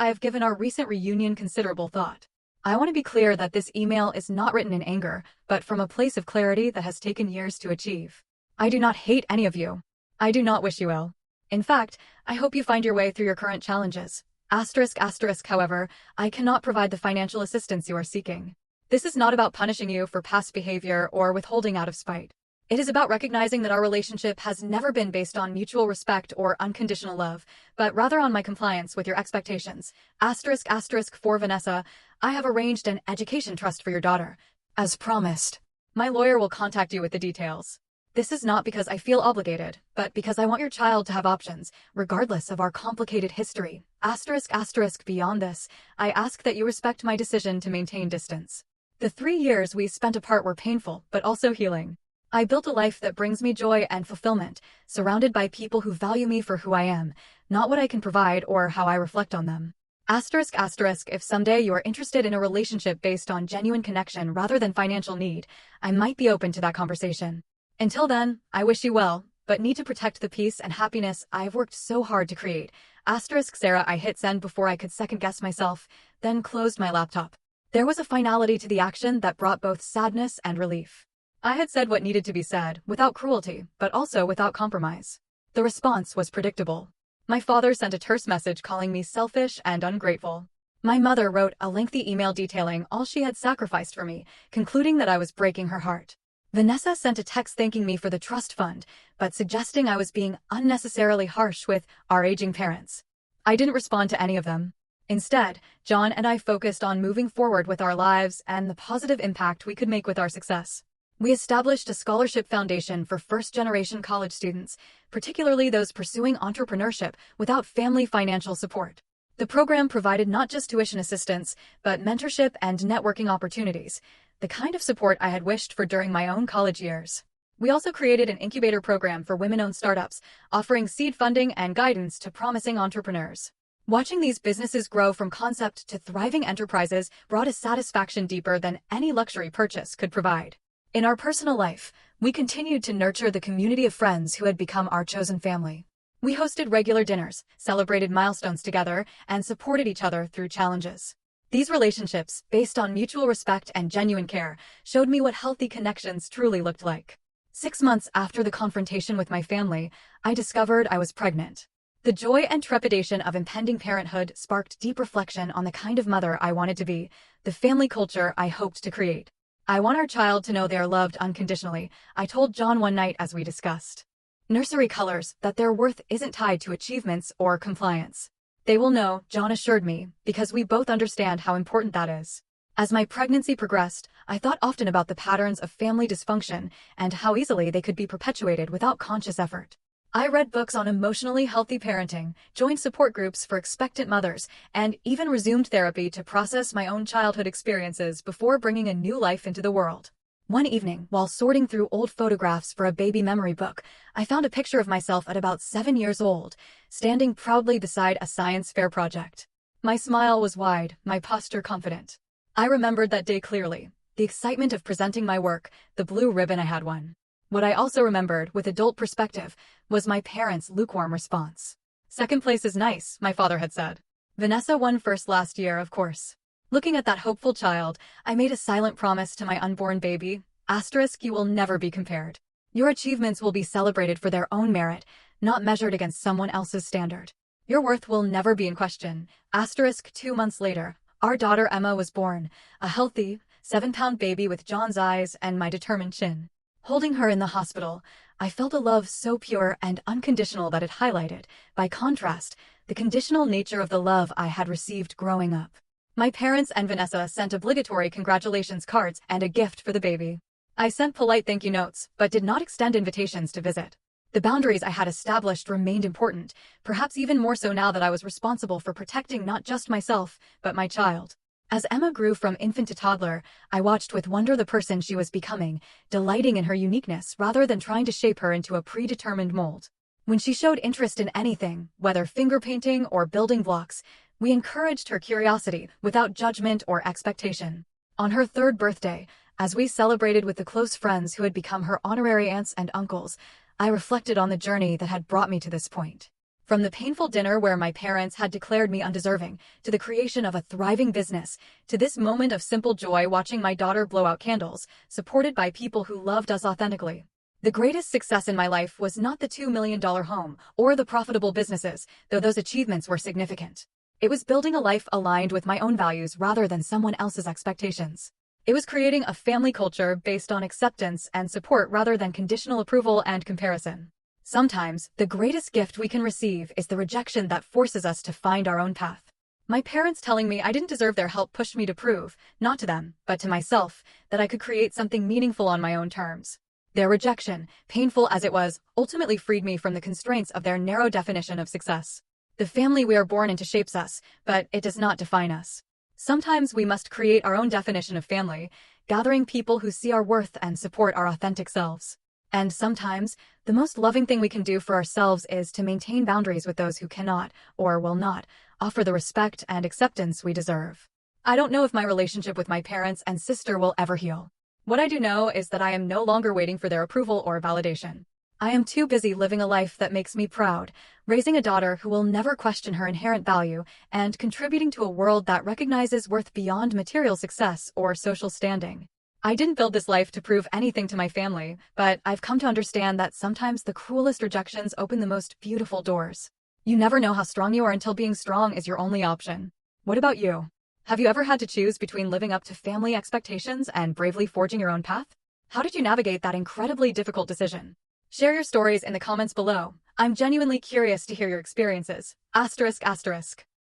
have given our recent reunion considerable thought. I want to be clear that this email is not written in anger, but from a place of clarity that has taken years to achieve. I do not hate any of you. I do not wish you ill. In fact, I hope you find your way through your current challenges. However, I cannot provide the financial assistance you are seeking. This is not about punishing you for past behavior or withholding out of spite. It is about recognizing that our relationship has never been based on mutual respect or unconditional love, but rather on my compliance with your expectations. For Vanessa, I have arranged an education trust for your daughter. As promised, my lawyer will contact you with the details. This is not because I feel obligated, but because I want your child to have options, regardless of our complicated history. Beyond this, I ask that you respect my decision to maintain distance. The 3 years we spent apart were painful, but also healing. I built a life that brings me joy and fulfillment, surrounded by people who value me for who I am, not what I can provide or how I reflect on them. If someday you are interested in a relationship based on genuine connection rather than financial need, I might be open to that conversation. Until then, I wish you well, but need to protect the peace and happiness I've worked so hard to create. Sarah. I hit send before I could second-guess myself, then closed my laptop. There was a finality to the action that brought both sadness and relief. I had said what needed to be said, without cruelty, but also without compromise. The response was predictable. My father sent a terse message calling me selfish and ungrateful. My mother wrote a lengthy email detailing all she had sacrificed for me, concluding that I was breaking her heart. Vanessa sent a text thanking me for the trust fund, but suggesting I was being unnecessarily harsh with our aging parents. I didn't respond to any of them. Instead, John and I focused on moving forward with our lives and the positive impact we could make with our success. We established a scholarship foundation for first-generation college students, particularly those pursuing entrepreneurship without family financial support. The program provided not just tuition assistance, but mentorship and networking opportunities, the kind of support I had wished for during my own college years. We also created an incubator program for women-owned startups, offering seed funding and guidance to promising entrepreneurs. Watching these businesses grow from concept to thriving enterprises brought a satisfaction deeper than any luxury purchase could provide. In our personal life, we continued to nurture the community of friends who had become our chosen family. We hosted regular dinners, celebrated milestones together, and supported each other through challenges. These relationships, based on mutual respect and genuine care, showed me what healthy connections truly looked like. 6 months after the confrontation with my family, I discovered I was pregnant. The joy and trepidation of impending parenthood sparked deep reflection on the kind of mother I wanted to be, the family culture I hoped to create. "I want our child to know they are loved unconditionally," I told John one night as we discussed. "Nursery colors that their worth isn't tied to achievements or compliance. They will know," John assured me, because we both understand how important that is. As my pregnancy progressed, I thought often about the patterns of family dysfunction and how easily they could be perpetuated without conscious effort. I read books on emotionally healthy parenting, joined support groups for expectant mothers, and even resumed therapy to process my own childhood experiences before bringing a new life into the world. One evening, while sorting through old photographs for a baby memory book, I found a picture of myself at about 7 years old, standing proudly beside a science fair project. My smile was wide, my posture confident. I remembered that day clearly, the excitement of presenting my work, the blue ribbon I had won. What I also remembered, with adult perspective, was my parents' lukewarm response. Second place is nice, my father had said. Vanessa won first last year, of course. Looking at that hopeful child, I made a silent promise to my unborn baby. Asterisk, you will never be compared. Your achievements will be celebrated for their own merit, not measured against someone else's standard. Your worth will never be in question. Asterisk, 2 months later, our daughter Emma was born, a healthy, 7-pound baby with John's eyes and my determined chin. Holding her in the hospital, I felt a love so pure and unconditional that it highlighted, by contrast, the conditional nature of the love I had received growing up. My parents and Vanessa sent obligatory congratulations cards and a gift for the baby. I sent polite thank you notes, but did not extend invitations to visit. The boundaries I had established remained important, perhaps even more so now that I was responsible for protecting not just myself, but my child. As Emma grew from infant to toddler, I watched with wonder the person she was becoming, delighting in her uniqueness rather than trying to shape her into a predetermined mold. When she showed interest in anything, whether finger painting or building blocks, we encouraged her curiosity without judgment or expectation. On her 3rd birthday, as we celebrated with the close friends who had become her honorary aunts and uncles, I reflected on the journey that had brought me to this point. From the painful dinner where my parents had declared me undeserving, to the creation of a thriving business, to this moment of simple joy watching my daughter blow out candles, supported by people who loved us authentically. The greatest success in my life was not the $2 million home or the profitable businesses, though those achievements were significant. It was building a life aligned with my own values rather than someone else's expectations. It was creating a family culture based on acceptance and support rather than conditional approval and comparison. Sometimes, the greatest gift we can receive is the rejection that forces us to find our own path. My parents telling me I didn't deserve their help pushed me to prove, not to them, but to myself, that I could create something meaningful on my own terms. Their rejection, painful as it was, ultimately freed me from the constraints of their narrow definition of success. The family we are born into shapes us, but it does not define us. Sometimes we must create our own definition of family, gathering people who see our worth and support our authentic selves. And sometimes, the most loving thing we can do for ourselves is to maintain boundaries with those who cannot, or will not, offer the respect and acceptance we deserve. I don't know if my relationship with my parents and sister will ever heal. What I do know is that I am no longer waiting for their approval or validation. I am too busy living a life that makes me proud, raising a daughter who will never question her inherent value, and contributing to a world that recognizes worth beyond material success or social standing. I didn't build this life to prove anything to my family, but I've come to understand that sometimes the cruelest rejections open the most beautiful doors. You never know how strong you are until being strong is your only option. What about you? Have you ever had to choose between living up to family expectations and bravely forging your own path? How did you navigate that incredibly difficult decision? Share your stories in the comments below. I'm genuinely curious to hear your experiences. ***.